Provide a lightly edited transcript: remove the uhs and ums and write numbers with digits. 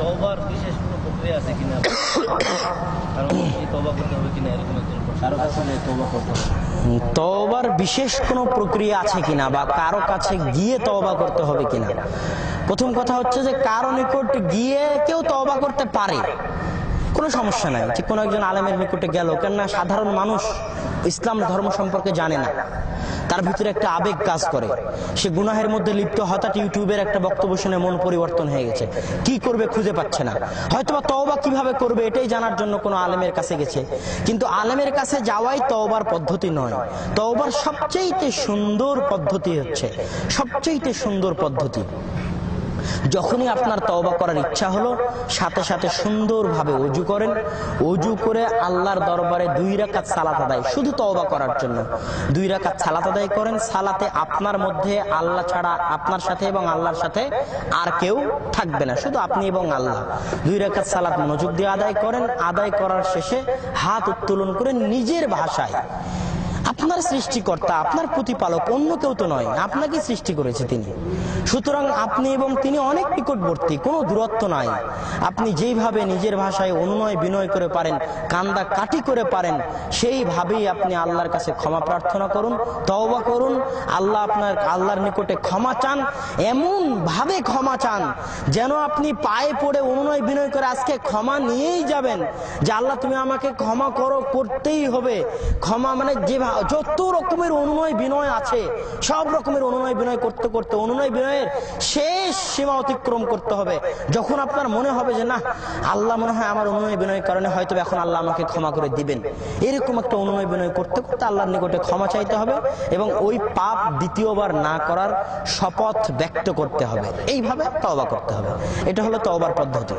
তওবার বিশেষ কোনো প্রক্রিয়া আছে কিনা, কারণ এই তওবা করতে হবে কিনা এরকম একজন কারো কাছে তওবা করতে হবে, তওবার বিশেষ কোনো প্রক্রিয়া আছে কিনা বা কারো কাছে গিয়ে তওবা করতে হবে কিনা। প্রথম কথা হচ্ছে যে কারো নিকট গিয়ে কেউ তওবা করতে পারে, কোনো সমস্যা নাই। ঠিক কোনো একজন আলেমের নিকটে গেল, কেননা সাধারণ মানুষ ইসলাম ধর্ম সম্পর্কে জানে না, তার ভিতরে একটা আবেগ কাজ করে, সে গুনাহের মধ্যে লিপ্ত, হঠাৎ ইউটিউবের একটা বক্তব্য শুনে মন পরিবর্তন হয়ে গেছে, কি করবে খুঁজে পাচ্ছে না, হয়তোবা তওবা কিভাবে করবে এটাই জানার জন্য কোনো আলেমের কাছে গেছে। কিন্তু আলেমের কাছে যাওয়াই তওবার পদ্ধতি নয়। তওবার সবচেয়ে সুন্দর পদ্ধতি হচ্ছে, সবচেয়ে সুন্দর পদ্ধতি, যখনই আপনার তওবা করার ইচ্ছা হলো সাথে সাথে সুন্দরভাবে ওযু করেন, ওযু করে আল্লাহর দরবারে 2 রাকাত সালাত আদায়, শুধু তওবা করার জন্য 2 রাকাত সালাত আদায় করেন। সালাতে আপনার মধ্যে আল্লাহ ছাড়া, আপনার সাথে এবং আল্লাহর সাথে আর কেউ থাকবে না, শুধু আপনি এবং আল্লাহ। 2 রাকাত সালাত মনোযোগ দিয়ে আদায় করেন। আদায় করার শেষে হাত উত্তোলন করে নিজের ভাষায়, আপনার সৃষ্টিকর্তা, আপনার প্রতিপালক, অন্য কেউ তো নয়, আপনাকে সৃষ্টি করেছে তিনি, সুতরাং আপনি এবং তিনি অনেক নিকটবর্তী, কোনো দূরত্ব নাই। আপনি যেইভাবে নিজের ভাষায় অনুনয় বিনয় করে পারেন, কান্দা কাটি করে পারেন, সেইভাবেই আপনি আল্লাহর কাছে ক্ষমা প্রার্থনা করুন, তওবা করুন। আল্লাহর নিকটে ক্ষমা চান, এমন ভাবে ক্ষমা চান যেন আপনি পায়ে পড়ে অনুনয় বিনয় করে আজকে ক্ষমা নিয়েই যাবেন, যে আল্লাহ তুমি আমাকে ক্ষমা করো, করতেই হবে। ক্ষমা মানে যে যত রকমের অনুনয় বিনয় আছে, সব রকমের অনুনয় বিনয় করতে করতে অনুনয় বিনয়ের শেষ সীমা অতিক্রম করতে হবে। যখন আপনার মনে হবে যে না, আল্লাহ মনে হয় আমার অনুনয় বিনয়ের কারণে হয়তো এখন আল্লাহ আমাকে ক্ষমা করে দিবেন, এরকম একটা অনুনয় বিনয় করতে করতে আল্লাহর নিকটে ক্ষমা চাইতে হবে এবং ওই পাপ দ্বিতীয়বার না করার শপথ ব্যক্ত করতে হবে। এইভাবে তওবা করতে হবে। এটা হলো তওবার পদ্ধতি।